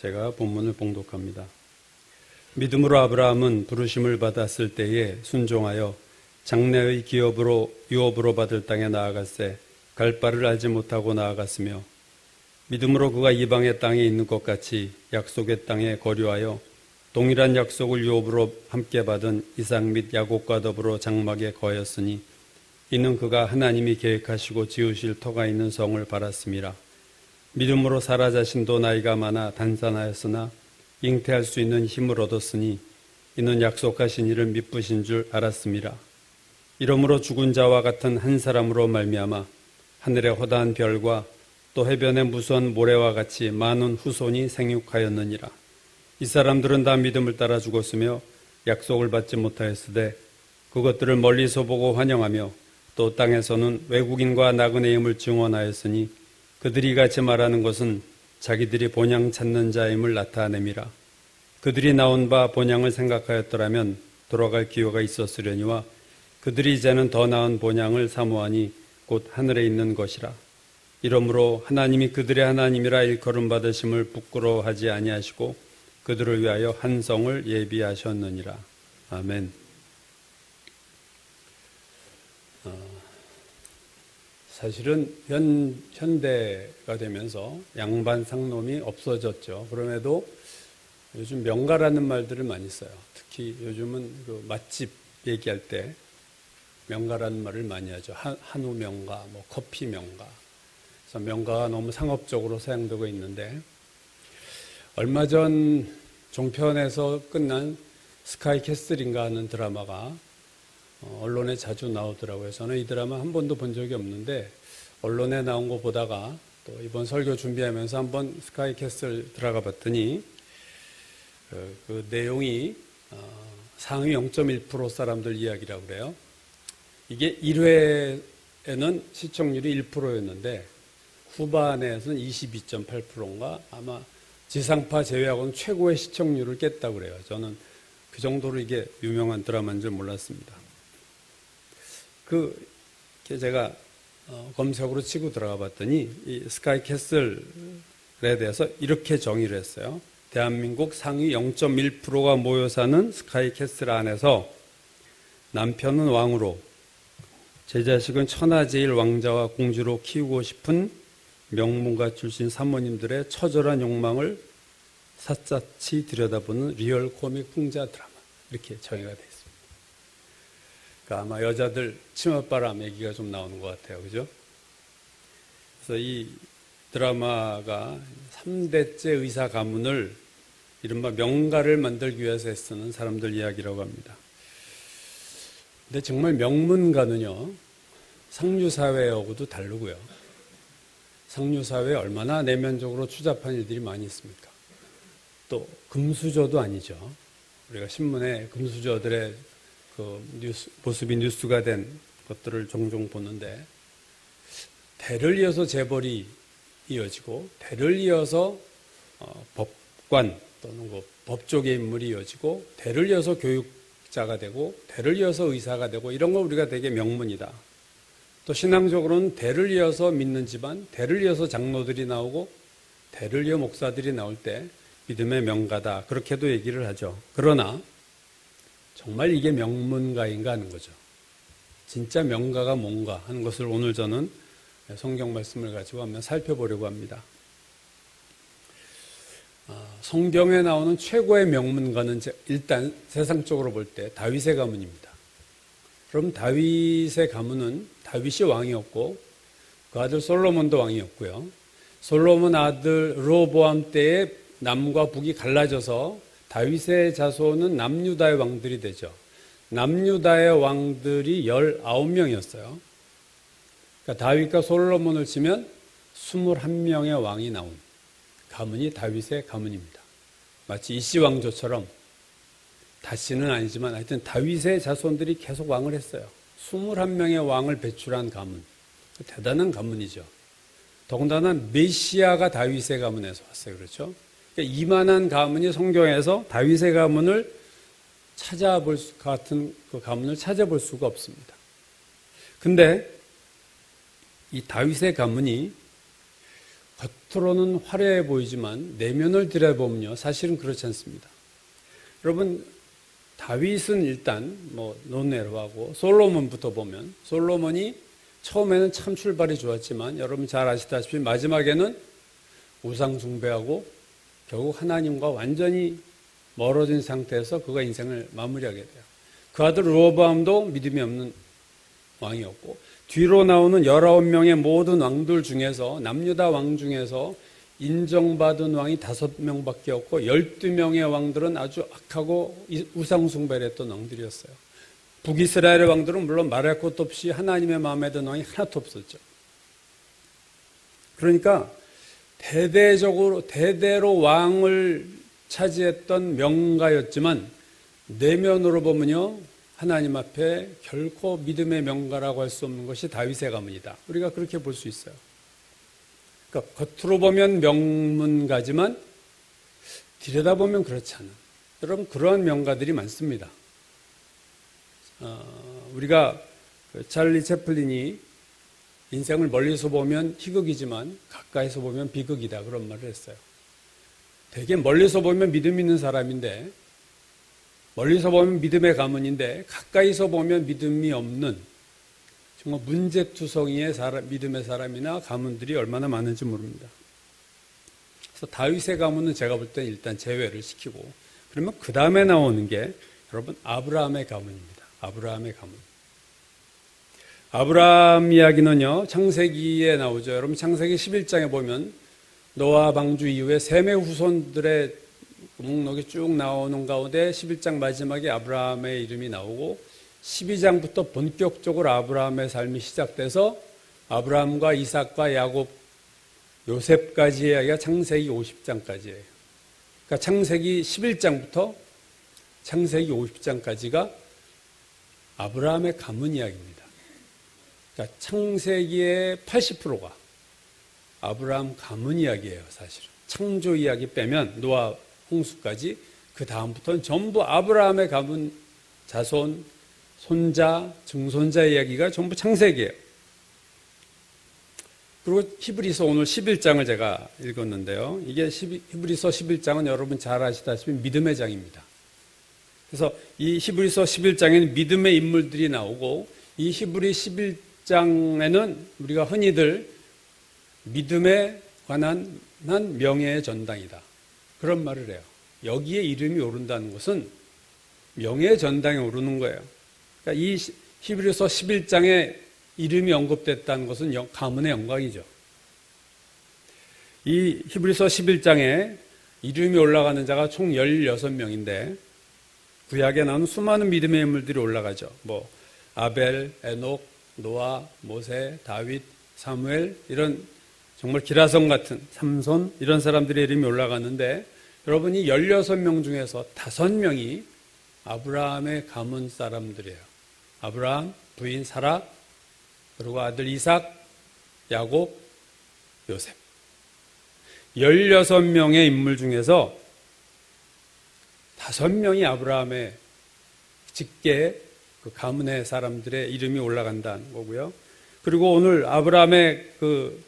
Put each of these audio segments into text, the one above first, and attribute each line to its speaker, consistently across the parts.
Speaker 1: 제가 본문을 봉독합니다. 믿음으로 아브라함은 부르심을 받았을 때에 순종하여 장래의 유업으로 받을 땅에 나아갔세 갈 바를 알지 못하고 나아갔으며 믿음으로 그가 이방의 땅에 있는 것 같이 약속의 땅에 거류하여 동일한 약속을 유업으로 함께 받은 이삭 및 야곱과 더불어 장막에 거하였으니 이는 그가 하나님이 계획하시고 지으실 터가 있는 성을 바랐음이라. 믿음으로 사라 자신도 나이가 많아 단산하였으나 잉태할 수 있는 힘을 얻었으니 이는 약속하신 이를 미쁘신 줄 알았음이라. 이러므로 죽은 자와 같은 한 사람으로 말미암아 하늘의 허다한 별과 또 해변의 무수한 모래와 같이 많은 후손이 생육하였느니라. 이 사람들은 다 믿음을 따라 죽었으며 약속을 받지 못하였으되 그것들을 멀리서 보고 환영하며 또 땅에서는 외국인과 나그네임을 증언하였으니 그들이 같이 말하는 것은 자기들이 본향 찾는 자임을 나타냄이라. 그들이 나온 바 본향을 생각하였더라면 돌아갈 기회가 있었으려니와 그들이 이제는 더 나은 본향을 사모하니 곧 하늘에 있는 것이라. 이러므로 하나님이 그들의 하나님이라 일컬음 받으심을 부끄러워하지 아니하시고 그들을 위하여 한 성을 예비하셨느니라. 아멘. 사실은 현대가 되면서 양반 상놈이 없어졌죠. 그럼에도 요즘 명가라는 말들을 많이 써요. 특히 요즘은 그 맛집 얘기할 때 명가라는 말을 많이 하죠. 한우 명가, 뭐 커피 명가. 그래서 명가가 너무 상업적으로 사용되고 있는데 얼마 전 종편에서 끝난 스카이캐슬인가 하는 드라마가 언론에 자주 나오더라고요. 저는 이 드라마 한 번도 본 적이 없는데 언론에 나온 거 보다가 또 이번 설교 준비하면서 한번 스카이캐슬 들어가 봤더니 그 내용이 상위 0.1% 사람들 이야기라고 그래요. 이게 1회에는 시청률이 1%였는데 후반에서는 22.8%인가 아마 지상파 제외하고는 최고의 시청률을 깼다고 그래요. 저는 그 정도로 이게 유명한 드라마인 줄 몰랐습니다. 제가 검색으로 치고 들어가 봤더니 이 스카이캐슬에 대해서 이렇게 정의를 했어요. 대한민국 상위 0.1%가 모여 사는 스카이캐슬 안에서 남편은 왕으로 제 자식은 천하제일 왕자와 공주로 키우고 싶은 명문가 출신 사모님들의 처절한 욕망을 샅샅이 들여다보는 리얼 코믹 풍자 드라마 이렇게 정의가 되어 있습니다. 그러니까 아마 여자들 치맛바람 얘기가 좀 나오는 것 같아요. 그죠? 그래서 이 드라마가 3대째 의사 가문을 이른바 명가를 만들기 위해서 쓰는 사람들 이야기라고 합니다. 근데 정말 명문가는요, 상류사회하고도 다르고요. 상류사회에 얼마나 내면적으로 추잡한 일들이 많이 있습니까? 또 금수저도 아니죠. 우리가 신문에 금수저들의 모습이 뉴스가 된 것들을 종종 보는데 대를 이어서 재벌이 이어지고 대를 이어서 법관 또는 법조계 인물이 이어지고 대를 이어서 교육자가 되고 대를 이어서 의사가 되고 이런 거 우리가 되게 명문이다. 또 신앙적으로는 대를 이어서 믿는 집안, 대를 이어서 장로들이 나오고 대를 이어 목사들이 나올 때 믿음의 명가다. 그렇게도 얘기를 하죠. 그러나 정말 이게 명문가인가 하는 거죠. 진짜 명가가 뭔가 하는 것을 오늘 저는 성경 말씀을 가지고 한번 살펴보려고 합니다. 성경에 나오는 최고의 명문가는 일단 세상적으로 볼 때 다윗의 가문입니다. 그럼 다윗의 가문은 다윗이 왕이었고 그 아들 솔로몬도 왕이었고요. 솔로몬 아들 르호보암 때에 남과 북이 갈라져서 다윗의 자손은 남유다의 왕들이 되죠. 남유다의 왕들이 19명이었어요. 그러니까 다윗과 솔로몬을 치면 21명의 왕이 나온 가문이 다윗의 가문입니다. 마치 이씨 왕조처럼 다시는 아니지만 하여튼 다윗의 자손들이 계속 왕을 했어요. 21명의 왕을 배출한 가문. 대단한 가문이죠. 더군다나 메시아가 다윗의 가문에서 왔어요. 그렇죠? 그러니까 이만한 가문이 성경에서 다윗의 가문을 찾아볼 수 같은 그 가문을 찾아볼 수가 없습니다. 근데 이 다윗의 가문이 겉으로는 화려해 보이지만 내면을 들여다보면요, 사실은 그렇지 않습니다. 여러분, 다윗은 일단 논외로 하고 솔로몬부터 보면 솔로몬이 처음에는 참 출발이 좋았지만 여러분 잘 아시다시피 마지막에는 우상 숭배하고 결국 하나님과 완전히 멀어진 상태에서 그가 인생을 마무리하게 돼요. 그 아들 르호보암도 믿음이 없는 왕이었고, 뒤로 나오는 19명의 모든 왕들 중에서 남유다 왕 중에서 인정받은 왕이 5명밖에 없고 12명의 왕들은 아주 악하고 우상 숭배를 했던 왕들이었어요. 북이스라엘의 왕들은 물론 말할 것도 없이 하나님의 마음에 든 왕이 하나도 없었죠. 그러니까 대대로 왕을 차지했던 명가였지만 내면으로 보면요, 하나님 앞에 결코 믿음의 명가라고 할 수 없는 것이 다윗의 가문이다. 우리가 그렇게 볼 수 있어요. 그러니까 겉으로 보면 명문가지만 들여다보면 그렇지 않은, 여러분 그러한 명가들이 많습니다. 우리가 찰리 채플린이 인생을 멀리서 보면 희극이지만 가까이서 보면 비극이다, 그런 말을 했어요. 되게 멀리서 보면 믿음 있는 사람인데, 멀리서 보면 믿음의 가문인데 가까이서 보면 믿음이 없는 정말 문제투성이의 믿음의 사람이나 가문들이 얼마나 많은지 모릅니다. 그래서 다윗의 가문은 제가 볼 땐 일단 제외를 시키고, 그러면 그 다음에 나오는 게 여러분 아브라함의 가문입니다. 아브라함의 가문. 아브라함 이야기는요, 창세기에 나오죠. 여러분 창세기 11장에 보면 노아 방주 이후에 셈의 후손들의 목록이 쭉 나오는 가운데 11장 마지막에 아브라함의 이름이 나오고 12장부터 본격적으로 아브라함의 삶이 시작돼서 아브라함과 이삭과 야곱, 요셉까지의 이야기가 창세기 50장까지예요. 그러니까 창세기 11장부터 창세기 50장까지가 아브라함의 가문 이야기입니다. 그러니까 창세기의 80%가 아브라함 가문 이야기예요, 사실은. 창조 이야기 빼면 노아, 홍수까지 그 다음부터는 전부 아브라함의 가문, 자손, 손자, 증손자 이야기가 전부 창세기예요. 그리고 히브리서 오늘 11장을 제가 읽었는데요. 이게 히브리서 11장은 여러분 잘 아시다시피 믿음의 장입니다. 그래서 이 히브리서 11장에는 믿음의 인물들이 나오고, 이 히브리 11장에는 우리가 흔히들 믿음에 관한 명예의 전당이다, 그런 말을 해요. 여기에 이름이 오른다는 것은 명예의 전당에 오르는 거예요. 그러니까 이 히브리서 11장에 이름이 언급됐다는 것은 가문의 영광이죠. 이 히브리서 11장에 이름이 올라가는 자가 총 16명인데 구약에 나오는 수많은 믿음의 인물들이 올라가죠. 아벨, 에녹, 노아, 모세, 다윗, 사무엘, 이런 정말 기라성 같은 삼손, 이런 사람들의 이름이 올라가는데, 여러분이 16명 중에서 5명이 아브라함의 가문 사람들이에요. 아브라함, 부인 사라, 그리고 아들 이삭, 야곱, 요셉. 16명의 인물 중에서 5명이 아브라함의 직계, 그 가문의 사람들의 이름이 올라간다는 거고요. 그리고 오늘 아브라함의 그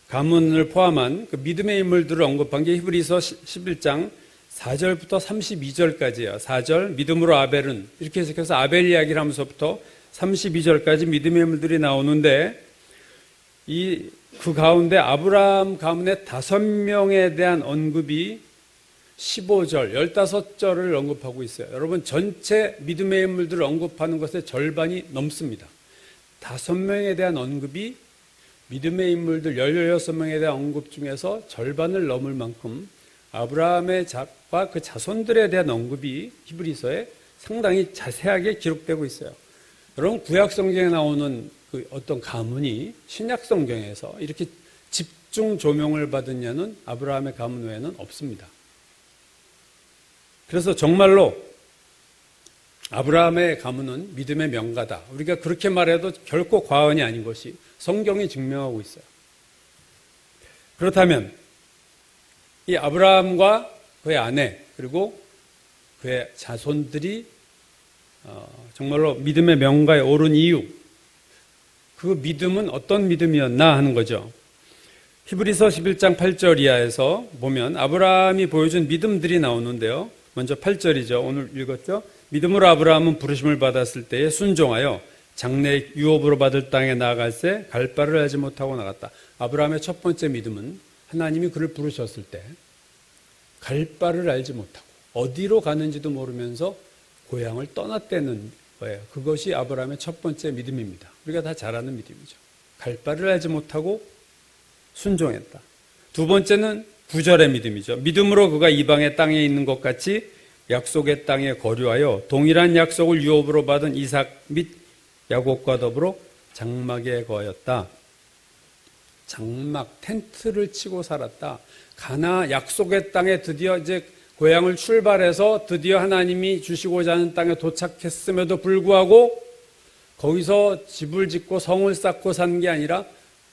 Speaker 1: 가문을 포함한 그 믿음의 인물들을 언급한 게 히브리서 11장 4절부터 32절까지예요. 4절 믿음으로 아벨은, 이렇게 해석해서 아벨 이야기를 하면서부터 32절까지 믿음의 인물들이 나오는데, 그 가운데 아브라함 가문의 5명에 대한 언급이 15절, 15절을 언급하고 있어요. 여러분 전체 믿음의 인물들을 언급하는 것의 절반이 넘습니다. 5명에 대한 언급이 믿음의 인물들 16명에 대한 언급 중에서 절반을 넘을 만큼 아브라함의 자과 그 자손들에 대한 언급이 히브리서에 상당히 자세하게 기록되고 있어요. 여러분 구약 성경에 나오는 그 어떤 가문이 신약 성경에서 이렇게 집중 조명을 받은 예는 아브라함의 가문 외에는 없습니다. 그래서 정말로 아브라함의 가문은 믿음의 명가다, 우리가 그렇게 말해도 결코 과언이 아닌 것이 성경이 증명하고 있어요. 그렇다면 이 아브라함과 그의 아내 그리고 그의 자손들이 정말로 믿음의 명가에 오른 이유, 그 믿음은 어떤 믿음이었나 하는 거죠. 히브리서 11장 8절 이하에서 보면 아브라함이 보여준 믿음들이 나오는데요. 먼저 8절이죠. 오늘 읽었죠. 믿음으로 아브라함은 부르심을 받았을 때에 순종하여 장래 유업으로 받을 땅에 나아갈새 갈 바를 알지 못하고 나갔다. 아브라함의 첫 번째 믿음은 하나님이 그를 부르셨을 때 갈 바를 알지 못하고 어디로 가는지도 모르면서 고향을 떠났다는 거예요. 그것이 아브라함의 첫 번째 믿음입니다. 우리가 다 잘 아는 믿음이죠. 갈 바를 알지 못하고 순종했다. 두 번째는 9절의 믿음이죠. 믿음으로 그가 이방의 땅에 있는 것 같이 약속의 땅에 거류하여 동일한 약속을 유업으로 받은 이삭 및 야곱과 더불어 장막에 거하였다. 장막, 텐트를 치고 살았다. 가나 약속의 땅에 드디어 이제 고향을 출발해서 드디어 하나님이 주시고자 하는 땅에 도착했음에도 불구하고 거기서 집을 짓고 성을 쌓고 산 게 아니라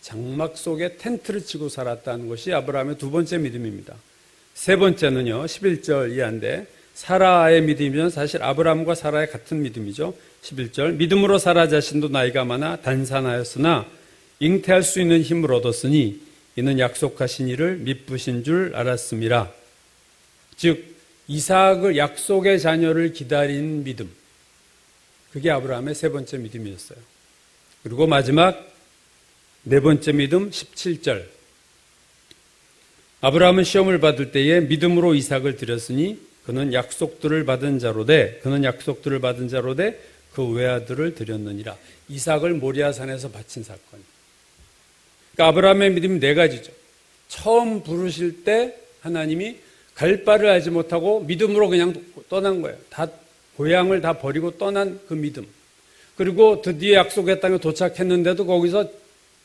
Speaker 1: 장막 속에 텐트를 치고 살았다는 것이 아브라함의 두 번째 믿음입니다. 세 번째는요, 11절 이하인데 사라의 믿음이면 사실 아브라함과 사라의 같은 믿음이죠. 11절 믿음으로 사라 자신도 나이가 많아 단산하였으나 잉태할 수 있는 힘을 얻었으니 이는 약속하신 이를 미쁘신 줄 알았음이라. 즉 이삭을 약속의 자녀를 기다린 믿음, 그게 아브라함의 세 번째 믿음이었어요. 그리고 마지막 네 번째 믿음 17절 아브라함은 시험을 받을 때에 믿음으로 이삭을 드렸으니 그는 약속들을 받은 자로 돼 그 외아들을 드렸느니라. 이삭을 모리아산에서 바친 사건. 그러니까 아브라함의 믿음이 네 가지죠. 처음 부르실 때 하나님이 갈 바를 알지 못하고 믿음으로 그냥 떠난 거예요. 다 고향을 다 버리고 떠난 그 믿음. 그리고 드디어 약속의 땅에 도착했는데도 거기서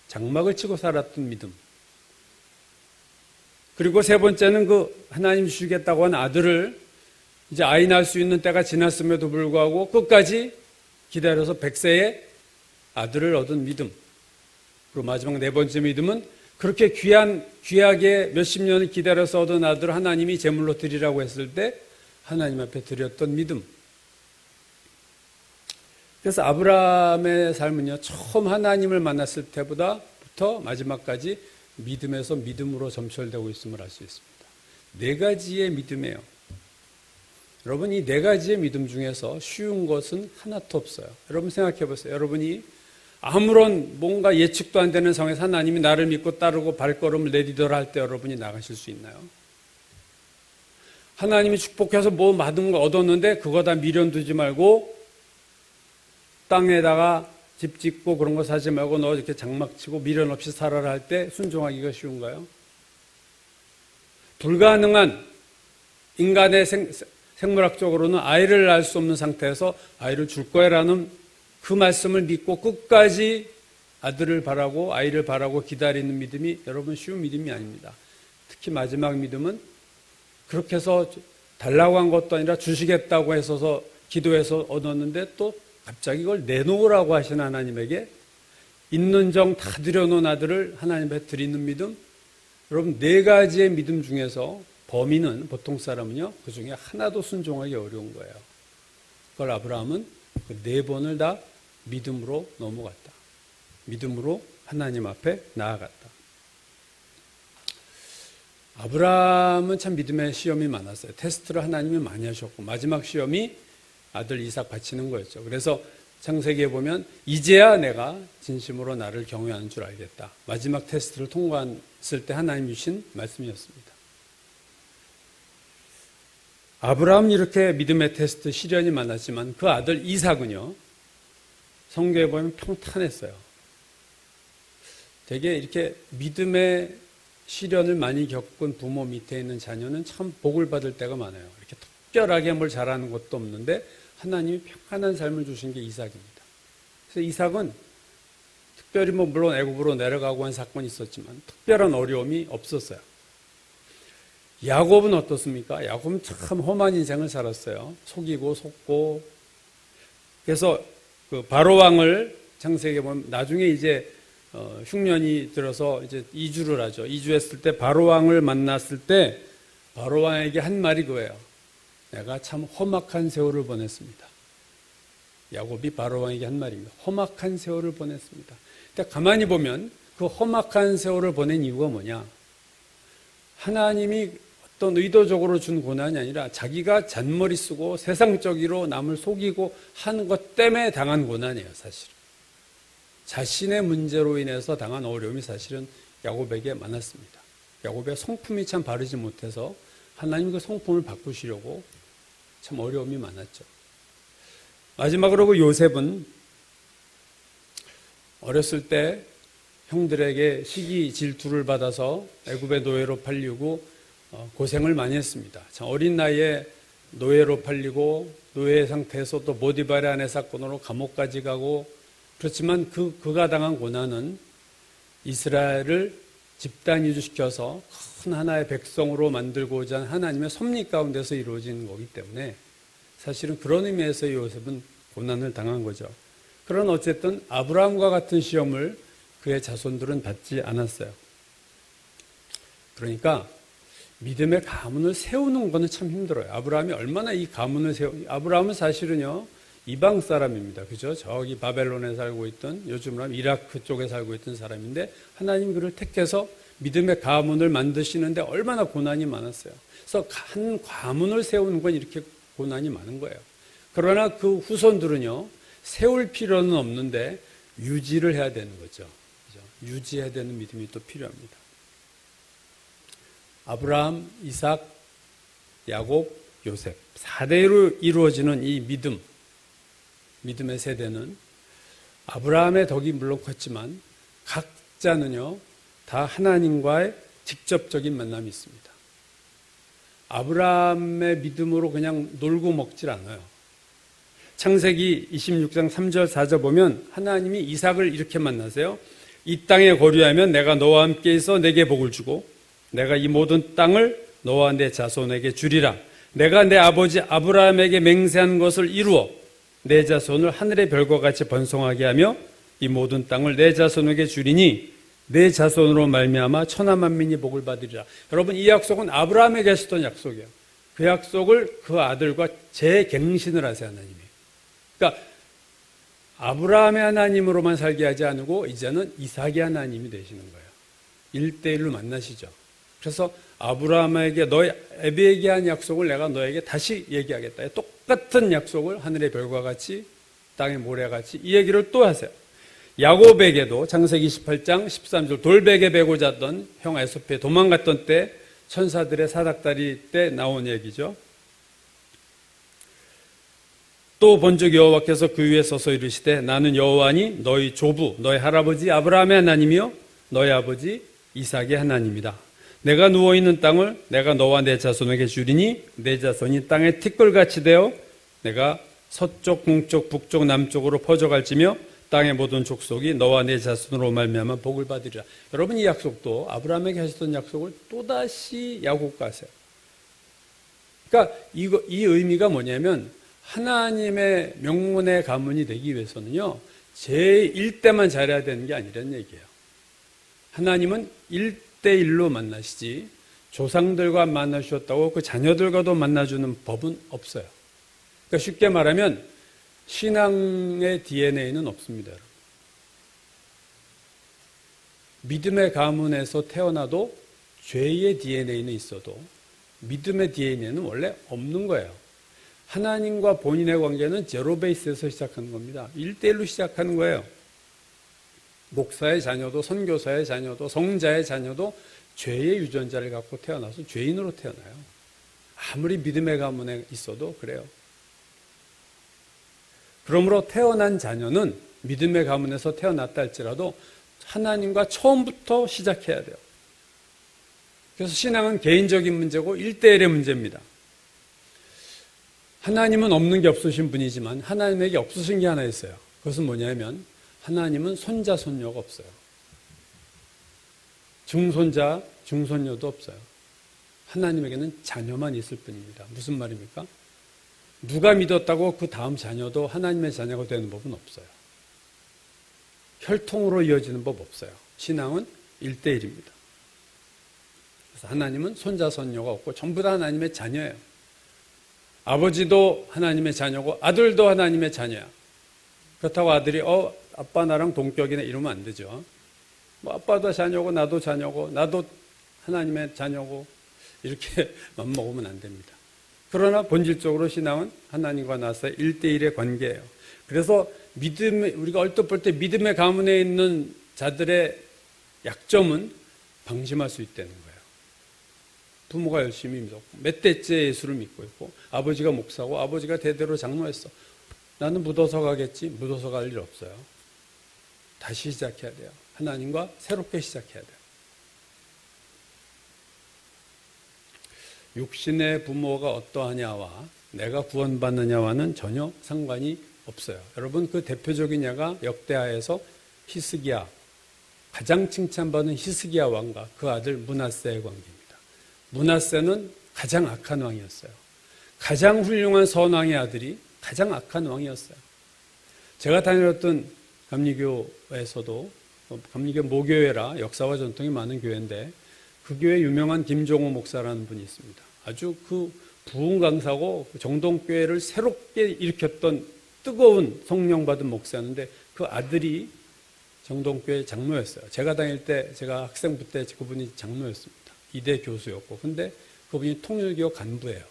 Speaker 1: 장막을 치고 살았던 믿음. 그리고 세 번째는 그 하나님 주시겠다고 한 아들을 이제 아이 낳을 수 있는 때가 지났음에도 불구하고 끝까지 기다려서 100세의 아들을 얻은 믿음. 그리고 마지막 네 번째 믿음은 그렇게 귀하게 몇십 년을 기다려서 얻은 아들을 하나님이 제물로 드리라고 했을 때 하나님 앞에 드렸던 믿음. 그래서 아브라함의 삶은요, 처음 하나님을 만났을 때부터 마지막까지 믿음에서 믿음으로 점철되고 있음을 알 수 있습니다. 네 가지의 믿음이에요. 여러분, 이 네 가지의 믿음 중에서 쉬운 것은 하나도 없어요. 여러분 생각해 보세요. 여러분이 아무런 뭔가 예측도 안 되는 상황에서 하나님이 나를 믿고 따르고 발걸음을 내디더라 할 때 여러분이 나가실 수 있나요? 하나님이 축복해서 뭐 받은 거 얻었는데 그거 다 미련 두지 말고 땅에다가 집 짓고 그런 거 사지 말고 너 이렇게 장막 치고 미련 없이 살아라 할 때 순종하기가 쉬운가요? 불가능한 인간의 생물학적으로는 아이를 낳을 수 없는 상태에서 아이를 줄 거야라는 그 말씀을 믿고 끝까지 아들을 바라고 아이를 바라고 기다리는 믿음이 여러분 쉬운 믿음이 아닙니다. 특히 마지막 믿음은 그렇게 해서 달라고 한 것도 아니라 주시겠다고 해서 기도해서 얻었는데 또 갑자기 이걸 내놓으라고 하신 하나님에게 있는 정 다 들여놓은 아들을 하나님 앞에 드리는 믿음. 여러분 네 가지의 믿음 중에서 범인은 보통 사람은요 그 중에 하나도 순종하기 어려운 거예요. 그걸 아브라함은 그 네 번을 다 믿음으로 넘어갔다. 믿음으로 하나님 앞에 나아갔다. 아브라함은 참 믿음의 시험이 많았어요. 테스트를 하나님이 많이 하셨고 마지막 시험이 아들 이삭 바치는 거였죠. 그래서 창세기에 보면 이제야 내가 진심으로 나를 경외하는 줄 알겠다. 마지막 테스트를 통과했을 때 하나님 주신 말씀이었습니다. 아브라함은 이렇게 믿음의 테스트 시련이 많았지만 그 아들 이삭은요. 성경에 보면 평탄했어요. 되게 이렇게 믿음의 시련을 많이 겪은 부모 밑에 있는 자녀는 참 복을 받을 때가 많아요. 이렇게 특별하게 뭘 잘하는 것도 없는데 하나님이 평안한 삶을 주신 게 이삭입니다. 그래서 이삭은 특별히 물론 애굽으로 내려가고 한 사건이 있었지만 특별한 어려움이 없었어요. 야곱은 어떻습니까? 야곱은 참 험한 인생을 살았어요. 속이고 속고. 그래서 그 바로 왕을 창세기에 보면 나중에 이제 흉년이 들어서 이제 이주를 하죠. 이주했을 때 바로 왕을 만났을 때 바로 왕에게 한 말이 그거예요. 내가 참 험악한 세월을 보냈습니다. 야곱이 바로 왕에게 한 말입니다. 험악한 세월을 보냈습니다. 근데 가만히 보면 그 험악한 세월을 보낸 이유가 뭐냐? 하나님이 어떤 의도적으로 준 고난이 아니라 자기가 잔머리 쓰고 세상적으로 남을 속이고 한 것 때문에 당한 고난이에요, 사실은. 자신의 문제로 인해서 당한 어려움이 사실은 야곱에게 많았습니다. 야곱의 성품이 참 바르지 못해서 하나님 그 성품을 바꾸시려고 참 어려움이 많았죠. 마지막으로 그 요셉은 어렸을 때 형들에게 시기 질투를 받아서 애굽의 노예로 팔리고 고생을 많이 했습니다. 참 어린 나이에 노예로 팔리고 노예 상태에서 또 보디발의 아내 사건으로 감옥까지 가고, 그렇지만 그가 당한 고난은 이스라엘을 집단 이주시켜서 큰 하나의 백성으로 만들고자 한 하나님의 섭리 가운데서 이루어진 거기 때문에 사실은 그런 의미에서 요셉은 고난을 당한 거죠. 그러나 어쨌든 아브라함과 같은 시험을 그의 자손들은 받지 않았어요. 그러니까 믿음의 가문을 세우는 것은 참 힘들어요. 아브라함이 얼마나 이 가문을 아브라함은 사실은요, 이방 사람입니다. 그죠? 저기 바벨론에 살고 있던, 요즘으로 하면 이라크 쪽에 살고 있던 사람인데, 하나님 그를 택해서 믿음의 가문을 만드시는데 얼마나 고난이 많았어요. 그래서 한 가문을 세우는 건 이렇게 고난이 많은 거예요. 그러나 그 후손들은요, 세울 필요는 없는데 유지를 해야 되는 거죠. 그죠? 유지해야 되는 믿음이 또 필요합니다. 아브라함, 이삭, 야곱, 요셉 4대로 이루어지는 이 믿음의 세대는 아브라함의 덕이 물론 컸지만 각자는요 다 하나님과의 직접적인 만남이 있습니다. 아브라함의 믿음으로 그냥 놀고 먹질 않아요. 창세기 26장 3절 4절 보면 하나님이 이삭을 이렇게 만나세요. 이 땅에 거류하면 내가 너와 함께 있어 내게 복을 주고 내가 이 모든 땅을 너와 내 자손에게 주리라. 내가 내 아버지 아브라함에게 맹세한 것을 이루어 내 자손을 하늘의 별과 같이 번성하게 하며 이 모든 땅을 내 자손에게 주리니 내 자손으로 말미암아 천하 만민이 복을 받으리라. 여러분, 이 약속은 아브라함에게 하셨던 약속이에요. 그 약속을 그 아들과 재갱신을 하세요, 하나님이. 그러니까 아브라함의 하나님으로만 살게 하지 않고 이제는 이삭의 하나님이 되시는 거예요. 1대1로 만나시죠. 그래서 아브라함에게 에베에게 한 약속을 내가 너에게 다시 얘기하겠다. 똑같은 약속을 하늘의 별과 같이 땅의 모래같이 이 얘기를 또 하세요. 야곱에게도 창세기 28장 13절 돌베개 베고 잤던 형 에서프에 도망갔던 때 천사들의 사닥다리 때 나온 얘기죠. 또 본즉 여호와께서 그 위에 서서 이르시되 나는 여호와니 너희 조부 너희 할아버지 아브라함의 하나님이요 너희 아버지 이삭의 하나님이다. 내가 누워있는 땅을 내가 너와 내 자손에게 주리니 내 자손이 땅의 티끌같이 되어 내가 서쪽 동쪽 북쪽 남쪽으로 퍼져갈지며 땅의 모든 족속이 너와 내 자손으로 말미암아 복을 받으리라. 여러분, 이 약속도 아브라함에게 하셨던 약속을 또다시 야곱과 하세요. 그러니까 이 의미가 뭐냐면 하나님의 명문의 가문이 되기 위해서는요 제1대만 잘해야 되는 게 아니라는 얘기예요. 하나님은 1대1로 만나시지 조상들과 만나주셨다고 그 자녀들과도 만나주는 법은 없어요. 그러니까 쉽게 말하면 신앙의 DNA는 없습니다. 여러분. 믿음의 가문에서 태어나도 죄의 DNA는 있어도 믿음의 DNA는 원래 없는 거예요. 하나님과 본인의 관계는 제로 베이스에서 시작하는 겁니다. 1대1로 시작하는 거예요. 목사의 자녀도 선교사의 자녀도 성자의 자녀도 죄의 유전자를 갖고 태어나서 죄인으로 태어나요. 아무리 믿음의 가문에 있어도 그래요. 그러므로 태어난 자녀는 믿음의 가문에서 태어났다 할지라도 하나님과 처음부터 시작해야 돼요. 그래서 신앙은 개인적인 문제고 1대1의 문제입니다. 하나님은 없는 게 없으신 분이지만 하나님에게 없으신 게 하나 있어요. 그것은 뭐냐면 하나님은 손자, 손녀가 없어요. 증손자, 증손녀도 없어요. 하나님에게는 자녀만 있을 뿐입니다. 무슨 말입니까? 누가 믿었다고 그 다음 자녀도 하나님의 자녀가 되는 법은 없어요. 혈통으로 이어지는 법 없어요. 신앙은 1대1입니다. 그래서 하나님은 손자, 손녀가 없고 전부 다 하나님의 자녀예요. 아버지도 하나님의 자녀고 아들도 하나님의 자녀야. 그렇다고 아들이 아빠 나랑 동격이네 이러면 안 되죠. 뭐 아빠도 자녀고 나도 자녀고 나도 하나님의 자녀고 이렇게 맘먹으면 안 됩니다. 그러나 본질적으로 신앙은 하나님과 나서의 1대1의 관계예요. 그래서 우리가 얼떨 때 믿음의 가문에 있는 자들의 약점은 방심할 수 있다는 거예요. 부모가 열심히 믿었고 몇 대째 예수를 믿고 있고 아버지가 목사고 아버지가 대대로 장로했어. 나는 묻어서 가겠지. 묻어서 갈 일 없어요. 다시 시작해야 돼요. 하나님과 새롭게 시작해야 돼요. 육신의 부모가 어떠하냐와 내가 구원받느냐와는 전혀 상관이 없어요. 여러분, 그 대표적인 예가 역대하에서 히스기야, 가장 칭찬받은 히스기야 왕과 그 아들 므낫세의 관계입니다. 므낫세는 가장 악한 왕이었어요. 가장 훌륭한 선왕의 아들이 가장 악한 왕이었어요. 제가 다녔던 감리교에서도, 감리교 모교회라 역사와 전통이 많은 교회인데 그 교회 유명한 김종호 목사라는 분이 있습니다. 아주 그 부흥 강사고 정동교회를 새롭게 일으켰던 뜨거운 성령 받은 목사였는데 그 아들이 정동교회 장로였어요. 제가 다닐 때, 제가 학생부 때 그분이 장로였습니다. 이대 교수였고. 근데 그분이 통일교 간부예요.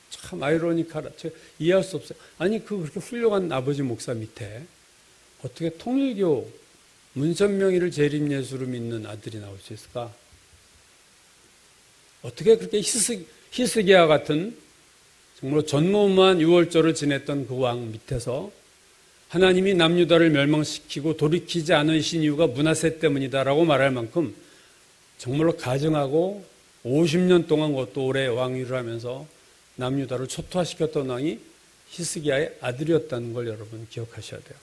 Speaker 1: 참 아이러니컬하, 제가 이해할 수 없어요. 아니, 그렇게 훌륭한 아버지 목사 밑에 어떻게 통일교 문선명이를 재림예수로 믿는 아들이 나올 수 있을까? 어떻게 그렇게 히스기야 같은 정말로 전무후무한 유월절을 지냈던 그 왕 밑에서 하나님이 남유다를 멸망시키고 돌이키지 않으신 이유가 므낫세 때문이다라고 말할 만큼 정말로 가증하고 50년 동안 그것도 오래 왕위를 하면서 남유다를 초토화시켰던 왕이 히스기야의 아들이었다는 걸 여러분 기억하셔야 돼요.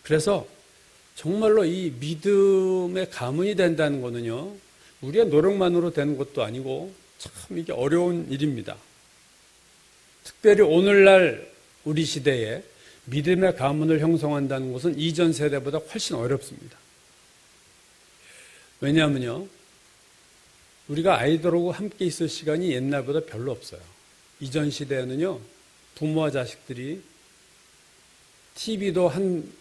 Speaker 1: 그래서 정말로 이 믿음의 가문이 된다는 거는요, 우리의 노력만으로 되는 것도 아니고 참 이게 어려운 일입니다. 특별히 오늘날 우리 시대에 믿음의 가문을 형성한다는 것은 이전 세대보다 훨씬 어렵습니다. 왜냐하면요, 우리가 아이들하고 함께 있을 시간이 옛날보다 별로 없어요. 이전 시대에는요, 부모와 자식들이 TV도 한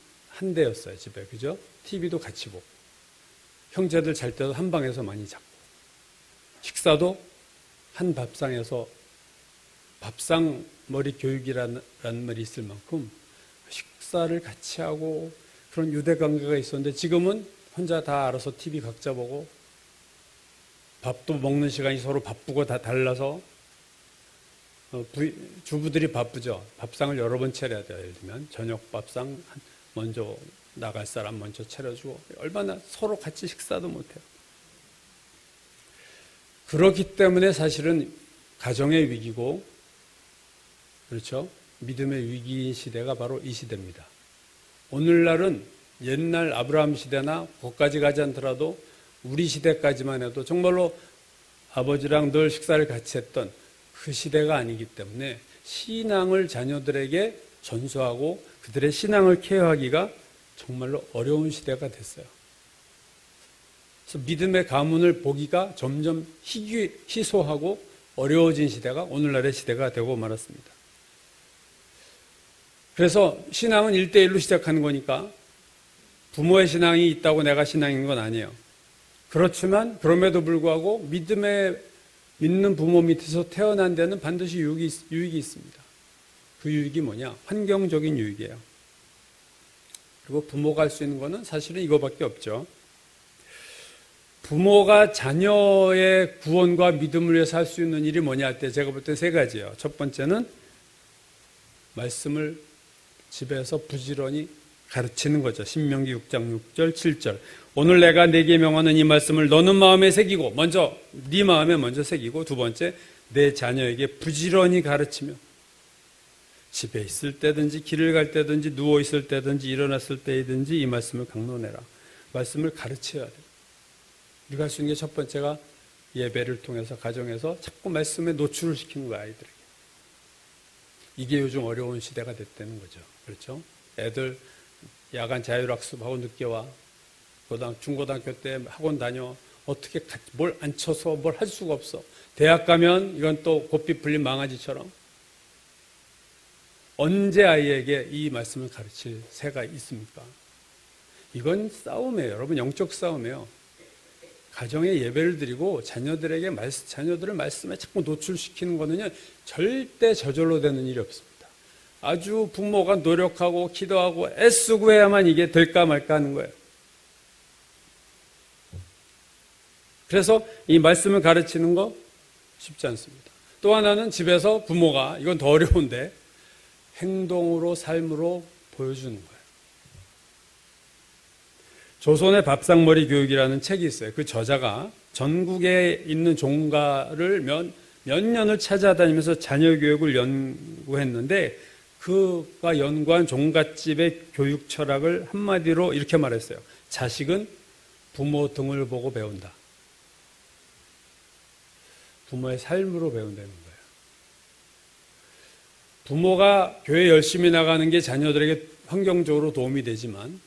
Speaker 1: 대였어요, 집에. 그죠? TV도 같이 보고. 형제들 잘 때도 한 방에서 많이 잡고. 식사도 한 밥상에서 밥상 머리 교육이라는 말이 있을 만큼 식사를 같이 하고 그런 유대관계가 있었는데 지금은 혼자 다 알아서 TV 각자 보고 밥도 먹는 시간이 서로 바쁘고 다 달라서 주부들이 바쁘죠. 밥상을 여러 번 차려야 돼요. 예를 들면 저녁 밥상 먼저 나갈 사람 먼저 차려주고 얼마나 서로 같이 식사도 못해요. 그렇기 때문에 사실은 가정의 위기고 그렇죠? 믿음의 위기인 시대가 바로 이 시대입니다. 오늘날은 옛날 아브라함 시대나 거기까지 가지 않더라도 우리 시대까지만 해도 정말로 아버지랑 늘 식사를 같이 했던 그 시대가 아니기 때문에 신앙을 자녀들에게 전수하고 그들의 신앙을 케어하기가 정말로 어려운 시대가 됐어요. 그래서 믿음의 가문을 보기가 점점 희소하고 어려워진 시대가 오늘날의 시대가 되고 말았습니다. 그래서 신앙은 1대1로 시작하는 거니까 부모의 신앙이 있다고 내가 신앙인 건 아니에요. 그렇지만 그럼에도 불구하고 믿는 부모 밑에서 태어난 데는 반드시 유익이 있습니다. 그 유익이 뭐냐? 환경적인 유익이에요. 그리고 부모가 할 수 있는 거는 사실은 이거밖에 없죠. 부모가 자녀의 구원과 믿음을 위해서 할 수 있는 일이 뭐냐 할 때 제가 볼 때 3가지예요. 첫 번째는 말씀을 집에서 부지런히 가르치는 거죠. 신명기 6장 6절 7절. 오늘 내가 네게 명하는 이 말씀을 너는 마음에 새기고 먼저 네 마음에 먼저 새기고 두 번째 내 자녀에게 부지런히 가르치며 집에 있을 때든지 길을 갈 때든지 누워 있을 때든지 일어났을 때이든지 이 말씀을 강론해라. 말씀을 가르쳐야 돼요. 우리가 할 수 있는 게 첫 번째가 예배를 통해서 가정에서 자꾸 말씀에 노출을 시키는 거야, 아이들에게. 이게 요즘 어려운 시대가 됐다는 거죠. 그렇죠? 애들 야간 자율학습하고 늦게 와. 중고등학교 때 학원 다녀. 어떻게 뭘 안 쳐서 뭘 할 수가 없어. 대학 가면 이건 또 고삐 풀린 망아지처럼. 언제 아이에게 이 말씀을 가르칠 새가 있습니까? 이건 싸움이에요. 여러분, 영적 싸움이에요. 가정에 예배를 드리고 자녀들을 말씀에 자꾸 노출시키는 거는요, 절대 저절로 되는 일이 없습니다. 아주 부모가 노력하고 기도하고 애쓰고 해야만 이게 될까 말까 하는 거예요. 그래서 이 말씀을 가르치는 거 쉽지 않습니다. 또 하나는 집에서 부모가, 이건 더 어려운데, 행동으로, 삶으로 보여주는 거예요. 조선의 밥상머리 교육이라는 책이 있어요. 그 저자가 전국에 있는 종가를 몇 년을 찾아다니면서 자녀 교육을 연구했는데, 그가 연구한 종갓집의 교육 철학을 한마디로 이렇게 말했어요. 자식은 부모 등을 보고 배운다. 부모의 삶으로 배운다는 거예요. 부모가 교회 열심히 나가는 게 자녀들에게 환경적으로 도움이 되지만,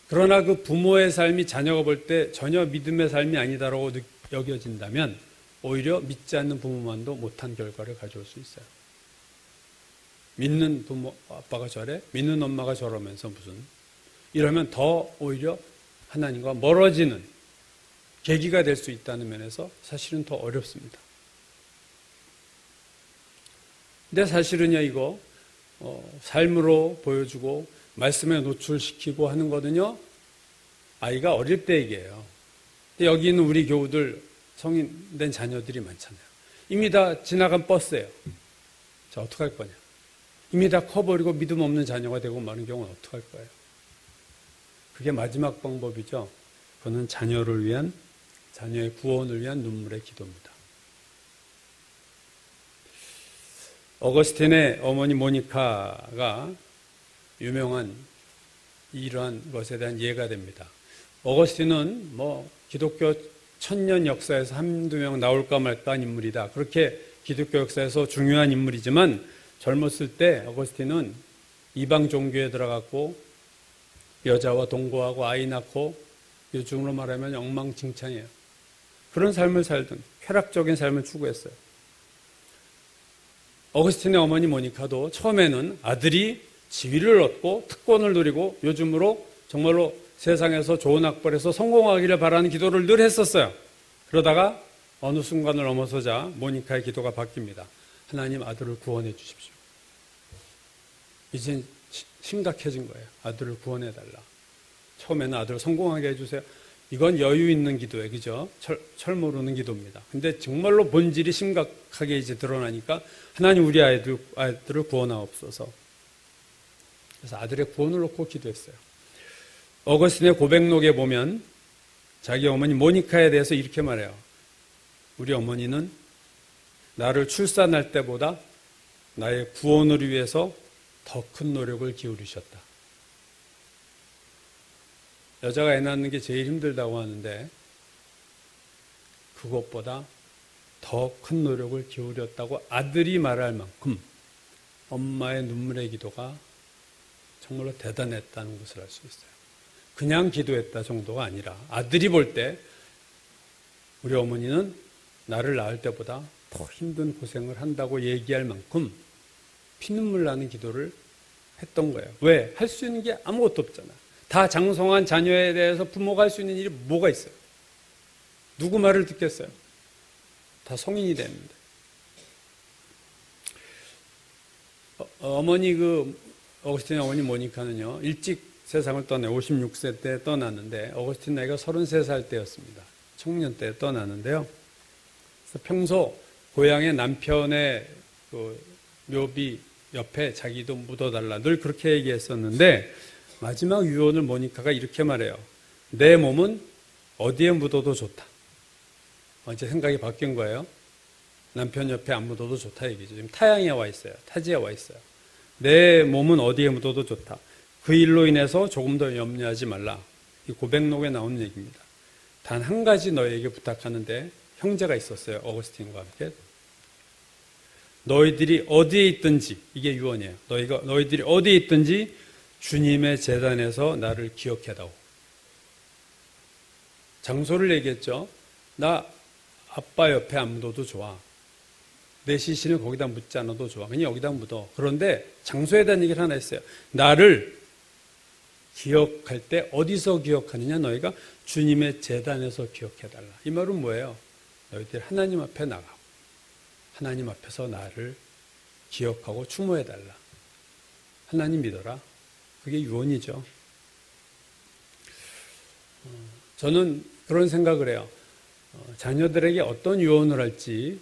Speaker 1: 그러나 그 부모의 삶이 자녀가 볼 때 전혀 믿음의 삶이 아니다라고 여겨진다면 오히려 믿지 않는 부모만도 못한 결과를 가져올 수 있어요. 믿는 부모, 아빠가 저래? 믿는 엄마가 저러면서 이러면 더 오히려 하나님과 멀어지는 계기가 될 수 있다는 면에서 사실은 더 어렵습니다. 근데 사실은요, 이거 삶으로 보여주고 말씀에 노출시키고 하는 거는요, 아이가 어릴 때 얘기예요. 근데 여기 있는 우리 교우들, 성인 된 자녀들이 많잖아요. 이미 다 지나간 버스예요. 자, 어떡할 거냐. 이미 다 커버리고 믿음 없는 자녀가 되고 마는 경우는 어떡할 거예요. 그게 마지막 방법이죠. 그거는 자녀의 구원을 위한 눈물의 기도입니다. 어거스틴의 어머니 모니카가 유명한 이러한 것에 대한 예가 됩니다. 어거스틴은 기독교 1000년 역사에서 한두 명 나올까 말까 한 인물이다. 그렇게 기독교 역사에서 중요한 인물이지만 젊었을 때 어거스틴은 이방 종교에 들어갔고 여자와 동거하고 아이 낳고 요즘으로 말하면 엉망진창이에요. 그런 삶을 살던 쾌락적인 삶을 추구했어요. 어거스틴의 어머니 모니카도 처음에는 아들이 지위를 얻고 특권을 누리고 요즘으로 정말로 세상에서 좋은 학벌에서 성공하기를 바라는 기도를 늘 했었어요. 그러다가 어느 순간을 넘어서자 모니카의 기도가 바뀝니다. 하나님, 아들을 구원해 주십시오. 이젠 심각해진 거예요. 아들을 구원해 달라. 처음에는 아들을 성공하게 해주세요. 이건 여유 있는 기도예요. 그죠? 철 모르는 기도입니다. 근데 정말로 본질이 심각하게 이제 드러나니까 하나님, 우리 아들을 구원하옵소서. 그래서 아들의 구원을 놓고 기도했어요. 어거스틴의 고백록에 보면 자기 어머니 모니카에 대해서 이렇게 말해요. 우리 어머니는 나를 출산할 때보다 나의 구원을 위해서 더 큰 노력을 기울이셨다. 여자가 애 낳는 게 제일 힘들다고 하는데 그것보다 더 큰 노력을 기울였다고 아들이 말할 만큼 엄마의 눈물의 기도가 정말로 대단했다는 것을 알 수 있어요. 그냥 기도했다 정도가 아니라 아들이 볼 때 우리 어머니는 나를 낳을 때보다 더 힘든 고생을 한다고 얘기할 만큼 피눈물 나는 기도를 했던 거예요. 왜? 할 수 있는 게 아무것도 없잖아. 다 장성한 자녀에 대해서 부모가 할 수 있는 일이 뭐가 있어요? 누구 말을 듣겠어요? 다 성인이 됐는데. 어거스틴의 어머니 모니카는요, 일찍 세상을 떠나요. 56세 때 떠났는데, 어거스틴 나이가 33살 때였습니다. 청년 때 떠나는데요. 그래서 평소 고향의 남편의 묘비 옆에 자기도 묻어달라. 늘 그렇게 얘기했었는데, 마지막 유언을 모니카가 이렇게 말해요. 내 몸은 어디에 묻어도 좋다. 이제 생각이 바뀐 거예요. 남편 옆에 안 묻어도 좋다 얘기죠. 지금 타양에 와 있어요. 타지에 와 있어요. 내 몸은 어디에 묻어도 좋다. 그 일로 인해서 조금 더 염려하지 말라. 이 고백록에 나오는 얘기입니다. 단 한 가지 너에게 부탁하는데 형제가 있었어요. 어거스틴과 함께. 너희들이 어디에 있든지, 이게 유언이에요. 너희들이 어디에 있든지 주님의 제단에서 나를 기억해다오. 장소를 얘기했죠. 나 아빠 옆에 안 묻어도 좋아. 내 시신을 거기다 묻지 않아도 좋아. 그냥 여기다 묻어. 그런데 장소에 대한 얘기를 하나 했어요. 나를 기억할 때 어디서 기억하느냐? 너희가 주님의 제단에서 기억해달라. 이 말은 뭐예요? 너희들 하나님 앞에 나가고 하나님 앞에서 나를 기억하고 추모해달라. 하나님 믿어라. 그게 유언이죠. 저는 그런 생각을 해요. 자녀들에게 어떤 유언을 할지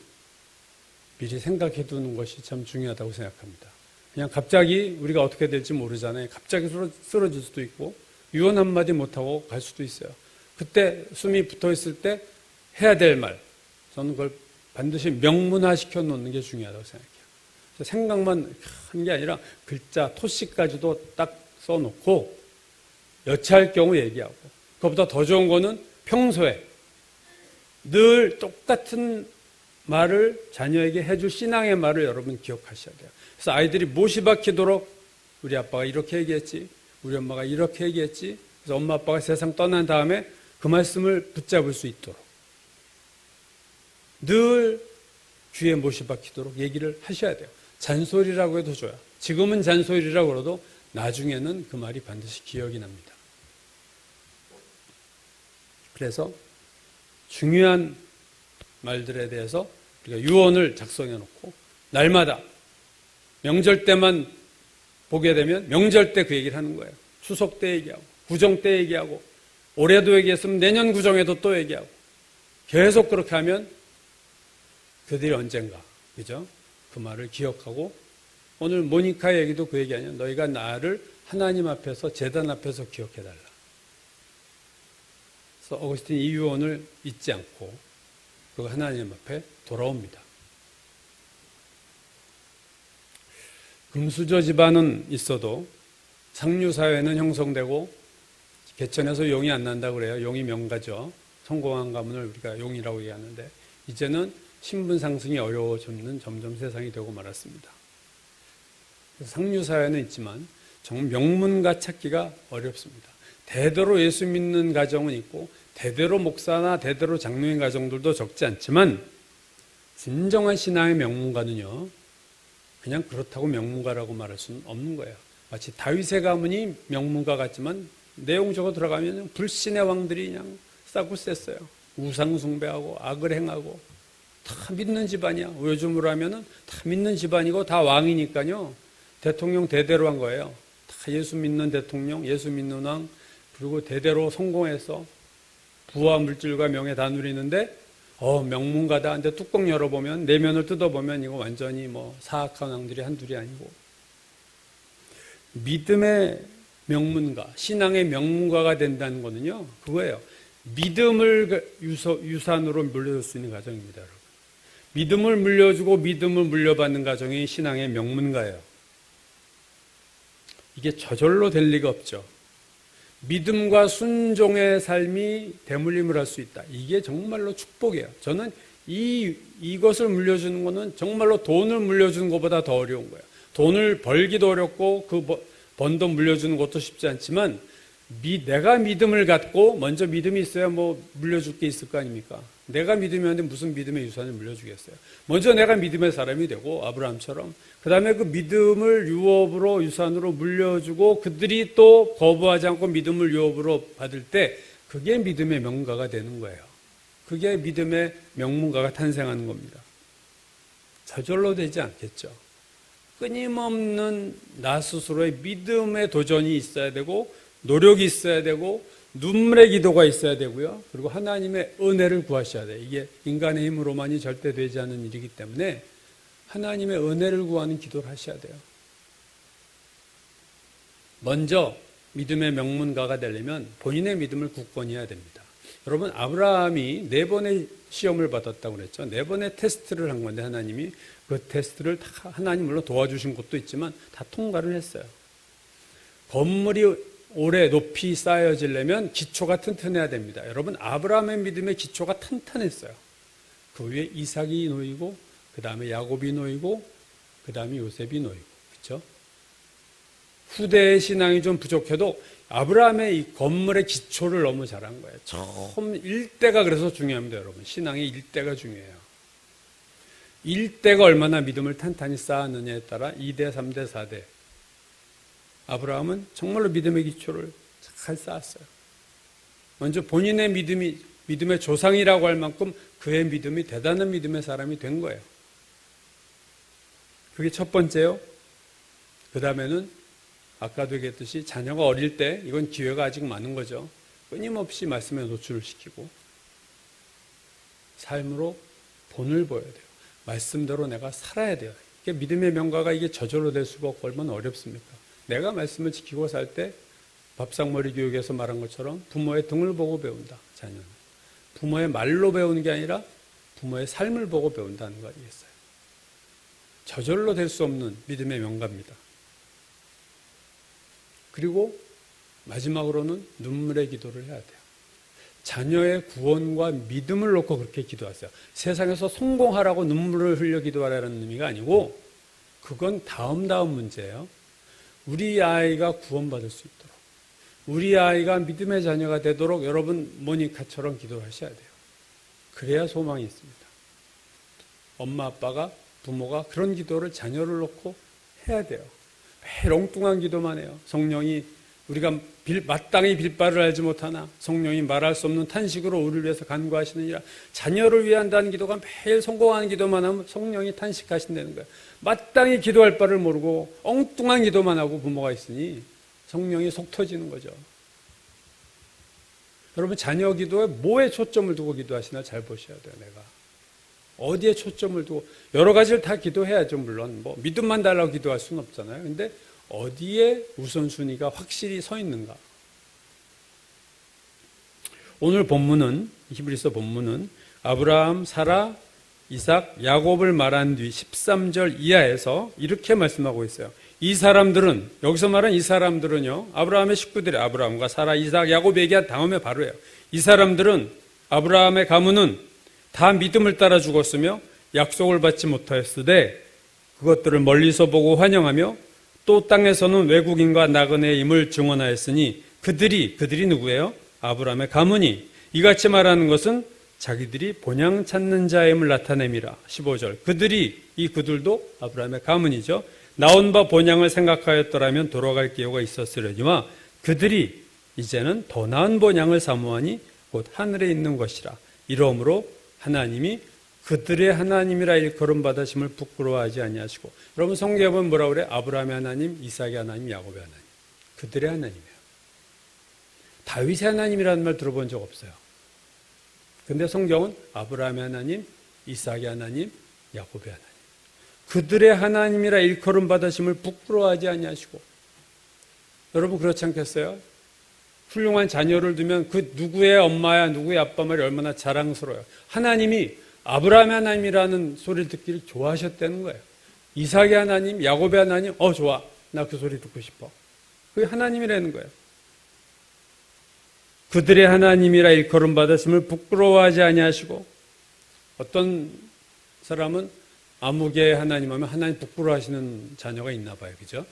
Speaker 1: 미리 생각해 두는 것이 참 중요하다고 생각합니다. 그냥 갑자기 우리가 어떻게 될지 모르잖아요. 갑자기 쓰러질 수도 있고 유언 한마디 못하고 갈 수도 있어요. 그때 숨이 붙어 있을 때 해야 될 말, 저는 그걸 반드시 명문화시켜 놓는 게 중요하다고 생각해요. 생각만 한 게 아니라 글자, 토시까지도 딱 써놓고 여차할 경우 얘기하고, 그것보다 더 좋은 거는 평소에 늘 똑같은 말을 자녀에게 해줄 신앙의 말을 여러분 기억하셔야 돼요. 그래서 아이들이 못이 박히도록 우리 아빠가 이렇게 얘기했지, 우리 엄마가 이렇게 얘기했지, 그래서 엄마 아빠가 세상 떠난 다음에 그 말씀을 붙잡을 수 있도록 늘 귀에 못이 박히도록 얘기를 하셔야 돼요. 잔소리라고 해도 좋아요. 지금은 잔소리라고 그러도 나중에는 그 말이 반드시 기억이 납니다. 그래서 중요한 말들에 대해서 우리가 유언을 작성해 놓고 날마다 명절 때만 보게 되면 명절 때 그 얘기를 하는 거예요. 추석 때 얘기하고 구정 때 얘기하고 올해도 얘기했으면 내년 구정에도 또 얘기하고 계속 그렇게 하면 그들이 언젠가, 그죠? 그 말을 기억하고, 오늘 모니카의 얘기도 그 얘기 아니야. 너희가 나를 하나님 앞에서, 제단 앞에서 기억해달라. 그래서 어거스틴 이 유언을 잊지 않고 그 하나님 앞에 돌아옵니다. 금수저 집안은 있어도 상류사회는 형성되고 개천에서 용이 안 난다고 그래요. 용이 명가죠. 성공한 가문을 우리가 용이라고 얘기하는데 이제는 신분 상승이 어려워지는 점점 세상이 되고 말았습니다. 상류사회는 있지만 정말 명문가 찾기가 어렵습니다. 대대로 예수 믿는 가정은 있고 대대로 목사나 대대로 장로인 가정들도 적지 않지만 진정한 신앙의 명문가는요, 그냥 그렇다고 명문가라고 말할 수는 없는 거예요. 마치 다윗의 가문이 명문가 같지만 내용 적어 들어가면 불신의 왕들이 그냥 싸고 셌어요. 우상 숭배하고 악을 행하고 다 믿는 집안이야. 요즘으로 하면은 다 믿는 집안이고 다 왕이니까요. 대통령 대대로 한 거예요. 다 예수 믿는 대통령, 예수 믿는 왕, 그리고 대대로 성공해서 부와 물질과 명예 다 누리는데 명문가다. 근데 뚜껑 열어보면 내면을 뜯어보면 이거 완전히 뭐 사악한 왕들이 한둘이 아니고, 믿음의 명문가, 신앙의 명문가가 된다는 거는요, 그거예요. 믿음을 유산으로 물려줄 수 있는 가정입니다, 여러분. 믿음을 물려주고 믿음을 물려받는 가정이 신앙의 명문가예요. 이게 저절로 될 리가 없죠. 믿음과 순종의 삶이 대물림을 할 수 있다. 이게 정말로 축복이에요. 저는 이것을 물려주는 것은 정말로 돈을 물려주는 것보다 더 어려운 거예요. 돈을 벌기도 어렵고 그 번 돈 물려주는 것도 쉽지 않지만 내가 믿음을 갖고, 먼저 믿음이 있어야 뭐 물려줄 게 있을 거 아닙니까? 내가 믿음이 없는데 무슨 믿음의 유산을 물려주겠어요? 먼저 내가 믿음의 사람이 되고 아브라함처럼, 그 다음에 그 믿음을 유업으로 유산으로 물려주고 그들이 또 거부하지 않고 믿음을 유업으로 받을 때 그게 믿음의 명문가가 되는 거예요. 그게 믿음의 명문가가 탄생하는 겁니다. 저절로 되지 않겠죠. 끊임없는 나 스스로의 믿음의 도전이 있어야 되고 노력이 있어야 되고 눈물의 기도가 있어야 되고요. 그리고 하나님의 은혜를 구하셔야 돼요. 이게 인간의 힘으로만이 절대 되지 않는 일이기 때문에 하나님의 은혜를 구하는 기도를 하셔야 돼요. 먼저 믿음의 명문가가 되려면 본인의 믿음을 굳건히 해야 됩니다. 여러분, 아브라함이 4번의 시험을 받았다고 그랬죠. 4번의 테스트를 한 건데 하나님이 그 테스트를 다, 하나님 물론 도와주신 것도 있지만 다 통과를 했어요. 건물이 오래 높이 쌓여지려면 기초가 튼튼해야 됩니다. 여러분, 아브라함의 믿음의 기초가 탄탄했어요. 그 위에 이삭이 놓이고 그 다음에 야곱이 놓이고 그 다음에 요셉이 놓이고, 그렇죠? 후대의 신앙이 좀 부족해도 아브라함의 이 건물의 기초를 너무 잘한 거예요. 처음 일대가 그래서 중요합니다, 여러분. 신앙의 일대가 중요해요. 일대가 얼마나 믿음을 탄탄히 쌓았느냐에 따라 2대, 3대, 4대. 아브라함은 정말로 믿음의 기초를 잘 쌓았어요. 먼저 본인의 믿음의 조상이라고 할 만큼 그의 믿음이 대단한 믿음의 사람이 된 거예요. 그게 첫 번째요. 그 다음에는 아까도 얘기했듯이 자녀가 어릴 때 이건 기회가 아직 많은 거죠. 끊임없이 말씀에 노출을 시키고 삶으로 본을 보여야 돼요. 말씀대로 내가 살아야 돼요. 이게 믿음의 명가가 이게 저절로 될 수가 없고 얼마나 어렵습니까? 내가 말씀을 지키고 살 때 밥상머리 교육에서 말한 것처럼 부모의 등을 보고 배운다. 자녀는 부모의 말로 배우는 게 아니라 부모의 삶을 보고 배운다는 거 아니겠어요? 저절로 될 수 없는 믿음의 명가입니다. 그리고 마지막으로는 눈물의 기도를 해야 돼요. 자녀의 구원과 믿음을 놓고 그렇게 기도하세요. 세상에서 성공하라고 눈물을 흘려 기도하라는 의미가 아니고 그건 다음 문제예요. 우리 아이가 구원받을 수 있도록, 우리 아이가 믿음의 자녀가 되도록 여러분 모니카처럼 기도하셔야 돼요. 그래야 소망이 있습니다. 엄마 아빠가, 부모가 그런 기도를 자녀를 놓고 해야 돼요. 매일 엉뚱한 기도만 해요. 성령이 우리가 마땅히 빌바를 알지 못하나 성령이 말할 수 없는 탄식으로 우리를 위해서 간구하시느니라. 자녀를 위한다는 기도가 매일 성공하는 기도만 하면 성령이 탄식하신다는 거예요. 마땅히 기도할 바를 모르고 엉뚱한 기도만 하고 부모가 있으니 성령이 속 터지는 거죠. 여러분 자녀 기도에 뭐에 초점을 두고 기도하시나 잘 보셔야 돼요. 내가 어디에 초점을 두고 여러 가지를 다 기도해야죠. 물론 뭐 믿음만 달라고 기도할 수는 없잖아요. 근데 어디에 우선순위가 확실히 서 있는가? 오늘 본문은 히브리서 본문은 아브라함, 사라, 이삭, 야곱을 말한 뒤 13절 이하에서 이렇게 말씀하고 있어요. 이 사람들은 여기서 말한 이 사람들은요. 아브라함의 식구들이 아브라함과 사라, 이삭, 야곱 얘기한 다음에 바로예요. 이 사람들은 아브라함의 가문은 다 믿음을 따라 죽었으며 약속을 받지 못하였으되 그것들을 멀리서 보고 환영하며 또 땅에서는 외국인과 나그네임을 증언하였으니 그들이 누구예요? 아브라함의 가문이 이같이 말하는 것은 자기들이 본향 찾는 자임을 나타냄이라. 15절 그들도 아브라함의 가문이죠. 나온 바 본향을 생각하였더라면 돌아갈 기회가 있었으려니와 그들이 이제는 더 나은 본향을 사모하니 곧 하늘에 있는 것이라. 이러므로 하나님이 그들의 하나님이라 일컬음 받으심을 부끄러워하지 아니하시고. 여러분 성경에 보면 뭐라고 그래? 아브라함의 하나님, 이삭의 하나님, 야곱의 하나님. 그들의 하나님이에요. 다윗의 하나님이라는 말 들어본 적 없어요. 근데 성경은 아브라함의 하나님, 이삭의 하나님, 야곱의 하나님. 그들의 하나님이라 일컬음 받으심을 부끄러워하지 아니하시고. 여러분 그렇지 않겠어요? 훌륭한 자녀를 두면 그 누구의 엄마야 누구의 아빠 말이 얼마나 자랑스러워요. 하나님이 아브라함의 하나님이라는 소리를 듣기를 좋아하셨다는 거예요. 이삭의 하나님, 야곱의 하나님, 좋아. 나 그 소리 듣고 싶어. 그게 하나님이라는 거예요. 그들의 하나님이라 일컬음 받았음을 부끄러워하지 아니하시고. 어떤 사람은 아무개의 하나님 하면 하나님 부끄러워하시는 자녀가 있나 봐요. 그죠?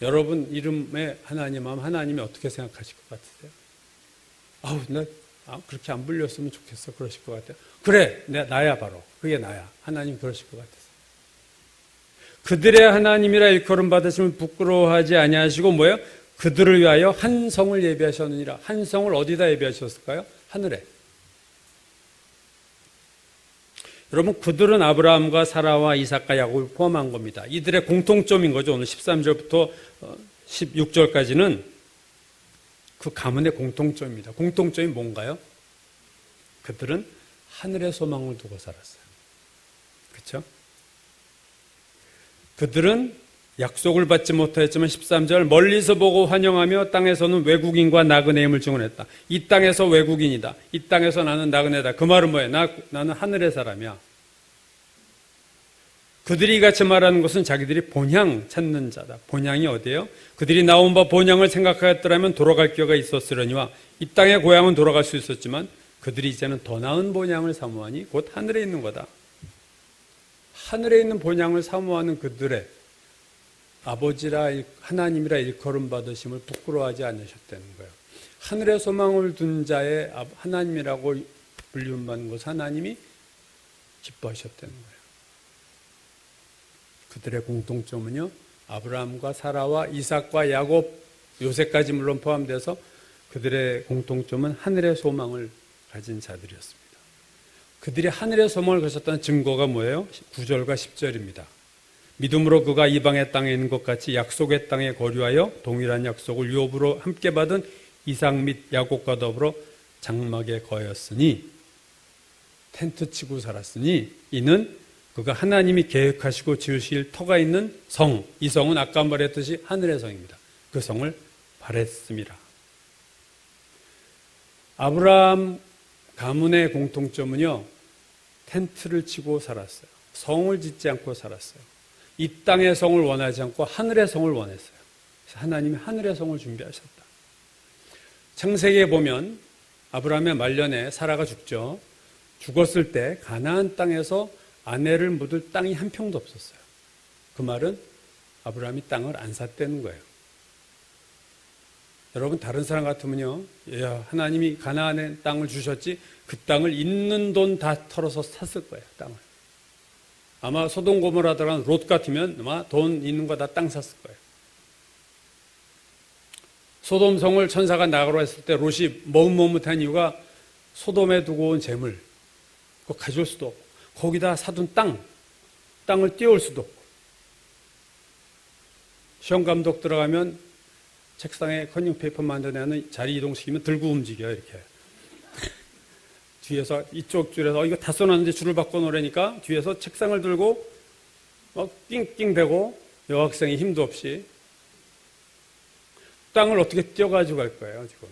Speaker 1: 여러분 이름에 하나님 하면 하나님이 어떻게 생각하실 것 같으세요? 나 그렇게 안 불렸으면 좋겠어. 그러실 것 같아요. 그래, 나야 바로. 그게 나야. 하나님 그러실 것 같아서. 그들의 하나님이라 일컬음 받으시면 부끄러워하지 아니하시고 뭐예요? 그들을 위하여 한 성을 예비하셨느니라. 한 성을 어디다 예비하셨을까요? 하늘에. 여러분 그들은 아브라함과 사라와 이삭과 야곱을 포함한 겁니다. 이들의 공통점인 거죠. 오늘 13절부터 16절까지는 그 가문의 공통점입니다. 공통점이 뭔가요? 그들은 하늘의 소망을 두고 살았어요. 그렇죠? 그들은 약속을 받지 못하였지만 13절 멀리서 보고 환영하며 땅에서는 외국인과 나그네임을 증언했다. 이 땅에서 외국인이다. 이 땅에서 나는 나그네다. 그 말은 뭐예요? 나는 하늘의 사람이야. 그들이 이같이 말하는 것은 자기들이 본향 찾는 자다. 본향이 어디예요? 그들이 나온 바 본향을 생각하였더라면 돌아갈 기회가 있었으려니와 이 땅의 고향은 돌아갈 수 있었지만 그들이 이제는 더 나은 본향을 사모하니 곧 하늘에 있는 거다. 하늘에 있는 본향을 사모하는 그들의 아버지라 하나님이라 일컬음 받으심을 부끄러워하지 않으셨다는 거예요. 하늘의 소망을 둔 자의 하나님이라고 불림받는 것을 하나님이 기뻐하셨다는 거예요. 그들의 공통점은요, 아브라함과 사라와 이삭과 야곱 요새까지 물론 포함돼서 그들의 공통점은 하늘의 소망을 가진 자들이었습니다. 그들이 하늘의 소망을 가졌다는 증거가 뭐예요? 9절과 10절입니다. 믿음으로 그가 이방의 땅에 있는 것 같이 약속의 땅에 거류하여 동일한 약속을 유업으로 함께 받은 이삭 및 야곱과 더불어 장막에 거하였으니, 텐트 치고 살았으니 이는 그가 하나님이 계획하시고 지으실 터가 있는 성, 이 성은 아까 말했듯이 하늘의 성입니다. 그 성을 바랬습니다. 아브라함 가문의 공통점은요, 텐트를 치고 살았어요. 성을 짓지 않고 살았어요. 이 땅의 성을 원하지 않고 하늘의 성을 원했어요. 그래서 하나님이 하늘의 성을 준비하셨다. 창세기에 보면 아브라함의 말년에 사라가 죽죠. 죽었을 때 가나안 땅에서 아내를 묻을 땅이 한 평도 없었어요. 그 말은 아브라함이 땅을 안 샀다는 거예요. 여러분, 다른 사람 같으면요, 야, 하나님이 가나안의 땅을 주셨지 그 땅을 있는 돈 다 털어서 샀을 거예요. 땅을. 아마 소돔 고모라 들어간 롯 같으면 아마 돈 있는 거 다 땅 샀을 거예요. 소돔 성을 천사가 나가라 했을 때 롯이 머뭇머뭇한 이유가 소돔에 두고 온 재물, 그거 가져올 수도 없고, 거기다 사둔 땅을 띄울 수도 없고, 시험 감독 들어가면 책상에 커닝페이퍼 만들어내는 자리 이동시키면 들고 움직여요, 이렇게. 뒤에서 이쪽 줄에서 이거 다 써놨는데 줄을 바꿔놓으려니까 뒤에서 책상을 들고 낑낑대고 여학생이 힘도 없이 땅을 어떻게 뛰어가지고 갈 거예요, 지금.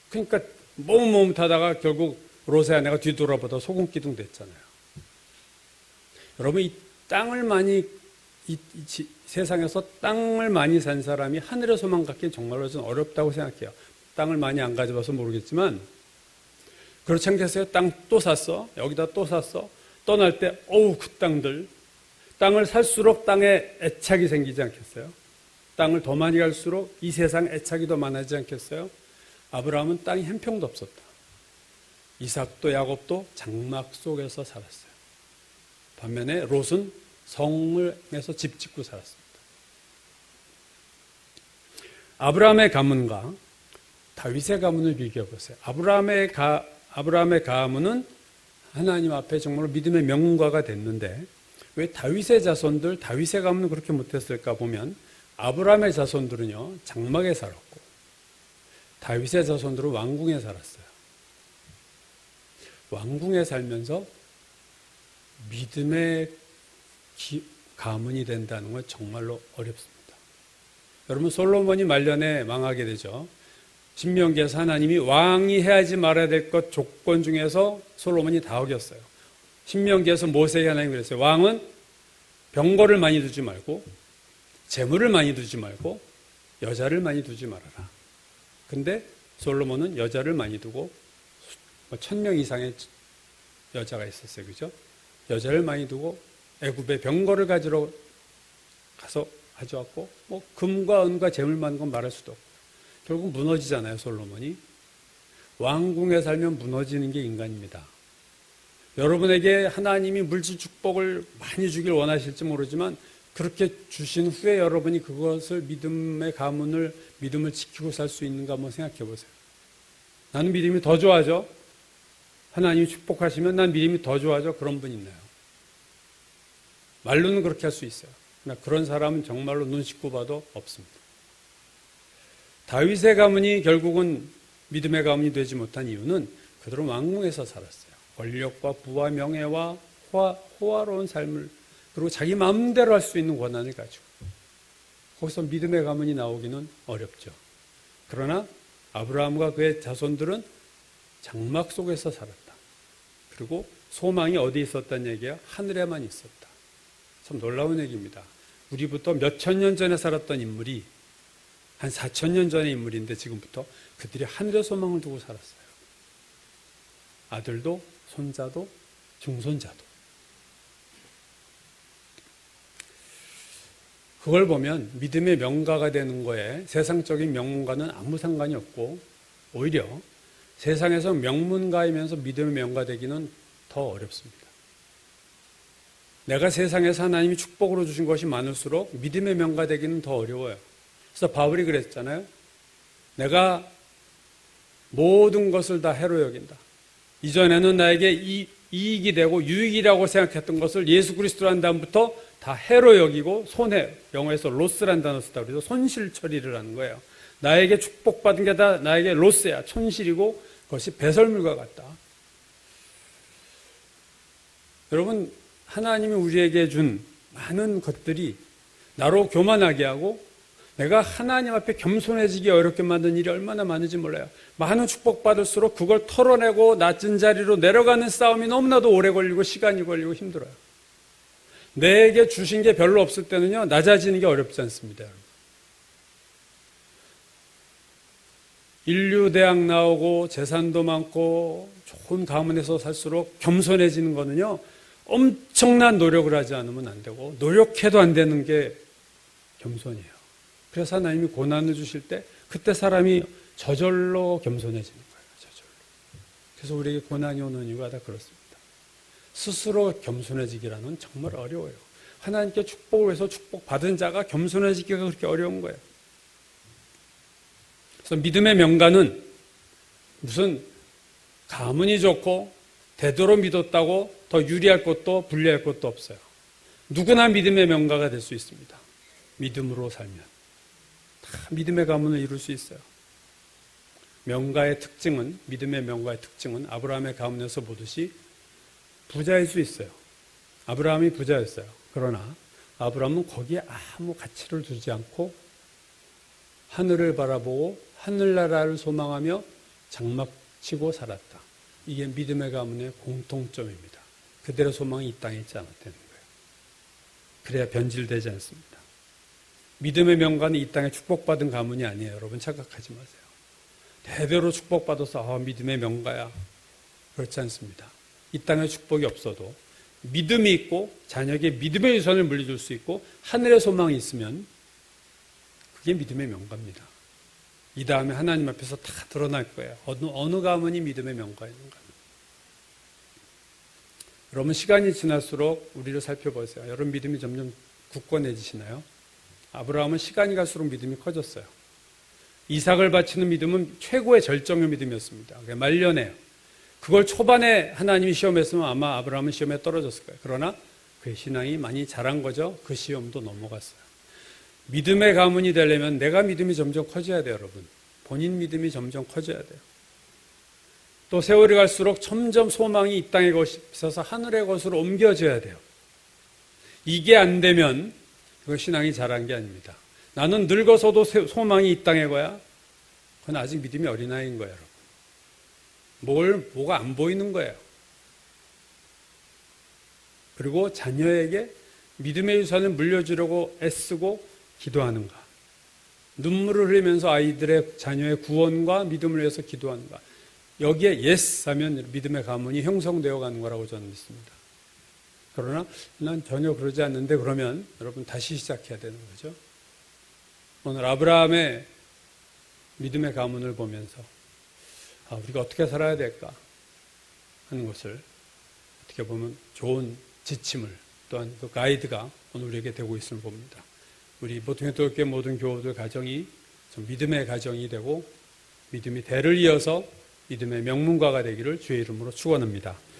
Speaker 1: 그러니까 머뭇머뭇하다가 결국 롯의 아내가 뒤돌아보다 소금기둥 됐잖아요. 여러분, 이 땅을 많이 세상에서 땅을 많이 산 사람이 하늘의 소망 갖기는 정말로 좀 어렵다고 생각해요. 땅을 많이 안 가져봐서 모르겠지만, 그렇지 않겠어요? 땅 또 샀어. 여기다 또 샀어. 떠날 때, 어우, 그 땅을 살수록 땅에 애착이 생기지 않겠어요? 땅을 더 많이 갈수록 이 세상 애착이 더 많아지지 않겠어요? 아브라함은 땅이 한 평도 없었다. 이삭도 야곱도 장막 속에서 살았어요. 반면에 롯은 성에서 집 짓고 살았습니다. 아브라함의 가문과 다윗의 가문을 비교해 보세요. 아브라함의 가문은 하나님 앞에 정말로 믿음의 명문가가 됐는데 왜 다윗의 자손들, 다윗의 가문은 그렇게 못했을까 보면 아브라함의 자손들은요, 장막에 살았고 다윗의 자손들은 왕궁에 살았어요. 왕궁에 살면서 믿음의 가문이 된다는 건 정말로 어렵습니다. 여러분, 솔로몬이 말년에 망하게 되죠. 신명기에서 하나님이 왕이 해야지 말아야 될 것 조건 중에서 솔로몬이 다 어겼어요. 신명기에서 모세에게 하나님이 그랬어요. 왕은 병거를 많이 두지 말고 재물을 많이 두지 말고 여자를 많이 두지 말아라. 근데 솔로몬은 여자를 많이 두고 1000명 이상의 여자가 있었어요. 그죠? 여자를 많이 두고 애굽에 병거를 가지러 가서 가져왔고 금과 은과 재물 많은 건 말할 수도 없고 결국 무너지잖아요. 솔로몬이. 왕궁에 살면 무너지는 게 인간입니다. 여러분에게 하나님이 물질 축복을 많이 주길 원하실지 모르지만 그렇게 주신 후에 여러분이 그것을 믿음의 가문을 믿음을 지키고 살 수 있는가 한번 생각해 보세요. 나는 믿음이 더 좋아져. 하나님이 축복하시면 난 믿음이 더 좋아져. 그런 분 있나요? 말로는 그렇게 할 수 있어요. 그러나 그런 사람은 정말로 눈 씻고 봐도 없습니다. 다윗의 가문이 결국은 믿음의 가문이 되지 못한 이유는 그들은 왕궁에서 살았어요. 권력과 부와 명예와 호화로운 삶을 그리고 자기 마음대로 할 수 있는 권한을 가지고 거기서 믿음의 가문이 나오기는 어렵죠. 그러나 아브라함과 그의 자손들은 장막 속에서 살았다. 그리고 소망이 어디 있었다는 얘기야? 하늘에만 있었다. 참 놀라운 얘기입니다. 우리부터 몇천 년 전에 살았던 인물이 한 4000년 전의 인물인데 지금부터 그들이 하늘의 소망을 두고 살았어요. 아들도 손자도 중손자도. 그걸 보면 믿음의 명가가 되는 거에 세상적인 명문가는 아무 상관이 없고 오히려 세상에서 명문가이면서 믿음의 명가 되기는 더 어렵습니다. 내가 세상에서 하나님이 축복으로 주신 것이 많을수록 믿음의 명가 되기는 더 어려워요. 그래서 바울이 그랬잖아요. 내가 모든 것을 다 해로 여긴다. 이전에는 나에게 이익이 되고 유익이라고 생각했던 것을 예수 그리스도로 한 다음부터 다 해로 여기고 손해, 영어에서 로스라는 단어 쓰다고 그래서 손실 처리를 하는 거예요. 나에게 축복받은 게 다 나에게 로스야, 손실이고 그것이 배설물과 같다. 여러분, 하나님이 우리에게 준 많은 것들이 나로 교만하게 하고 내가 하나님 앞에 겸손해지기 어렵게 만든 일이 얼마나 많은지 몰라요. 많은 축복받을수록 그걸 털어내고 낮은 자리로 내려가는 싸움이 너무나도 오래 걸리고 시간이 걸리고 힘들어요. 내게 주신 게 별로 없을 때는요, 낮아지는 게 어렵지 않습니다. 여러분. 인류대학 나오고 재산도 많고 좋은 가문에서 살수록 겸손해지는 거는요, 엄청난 노력을 하지 않으면 안 되고 노력해도 안 되는 게 겸손이에요. 그래서 하나님이 고난을 주실 때 그때 사람이 저절로 겸손해지는 거예요. 저절로. 그래서 우리에게 고난이 오는 이유가 다 그렇습니다. 스스로 겸손해지기라는 건 정말 어려워요. 하나님께 축복을 해서 축복받은 자가 겸손해지기가 그렇게 어려운 거예요. 그래서 믿음의 명가는 무슨 가문이 좋고 대도로 믿었다고 더 유리할 것도 불리할 것도 없어요. 누구나 믿음의 명가가 될 수 있습니다. 믿음으로 살면 다 믿음의 가문을 이룰 수 있어요. 명가의 특징은, 믿음의 명가의 특징은 아브라함의 가문에서 보듯이 부자일 수 있어요. 아브라함이 부자였어요. 그러나 아브라함은 거기에 아무 가치를 두지 않고 하늘을 바라보고 하늘나라를 소망하며 장막치고 살았다. 이게 믿음의 가문의 공통점입니다. 그들의 소망이 이 땅에 있지 않았다는 거예요. 그래야 변질되지 않습니다. 믿음의 명가는 이 땅에 축복받은 가문이 아니에요. 여러분 착각하지 마세요. 대대로 축복받아서 믿음의 명가야. 그렇지 않습니다. 이 땅에 축복이 없어도 믿음이 있고 자녀에게 믿음의 유산을 물려줄 수 있고 하늘의 소망이 있으면 그게 믿음의 명가입니다. 이 다음에 하나님 앞에서 다 드러날 거예요. 어느 가문이 믿음의 명가인가. 여러분 시간이 지날수록 우리를 살펴보세요. 여러분 믿음이 점점 굳건해지시나요? 아브라함은 시간이 갈수록 믿음이 커졌어요. 이삭을 바치는 믿음은 최고의 절정의 믿음이었습니다. 말년에요. 그걸 초반에 하나님이 시험했으면 아마 아브라함은 시험에 떨어졌을 거예요. 그러나 그의 신앙이 많이 자란 거죠. 그 시험도 넘어갔어요. 믿음의 가문이 되려면 내가 믿음이 점점 커져야 돼요, 여러분. 본인 믿음이 점점 커져야 돼요. 또 세월이 갈수록 점점 소망이 이 땅의 것이 있어서 하늘의 것으로 옮겨져야 돼요. 이게 안 되면 그건 신앙이 자란 게 아닙니다. 나는 늙어서도 소망이 이 땅의 거야? 그건 아직 믿음이 어린아이인 거예요, 여러분. 뭐가 안 보이는 거예요. 그리고 자녀에게 믿음의 유산을 물려주려고 애쓰고 기도하는가? 눈물을 흘리면서 아이들의 자녀의 구원과 믿음을 위해서 기도하는가? 여기에 예스 하면 믿음의 가문이 형성되어 가는 거라고 저는 믿습니다. 그러나 난 전혀 그러지 않는데 그러면 여러분 다시 시작해야 되는 거죠. 오늘 아브라함의 믿음의 가문을 보면서 우리가 어떻게 살아야 될까 하는 것을 어떻게 보면 좋은 지침을 또한 그 가이드가 오늘 우리에게 되고 있음을 봅니다. 우리 보통교회 모든 교우들 가정이 좀 믿음의 가정이 되고 믿음이 대를 이어서 믿음의 명문가가 되기를 주의 이름으로 축원합니다.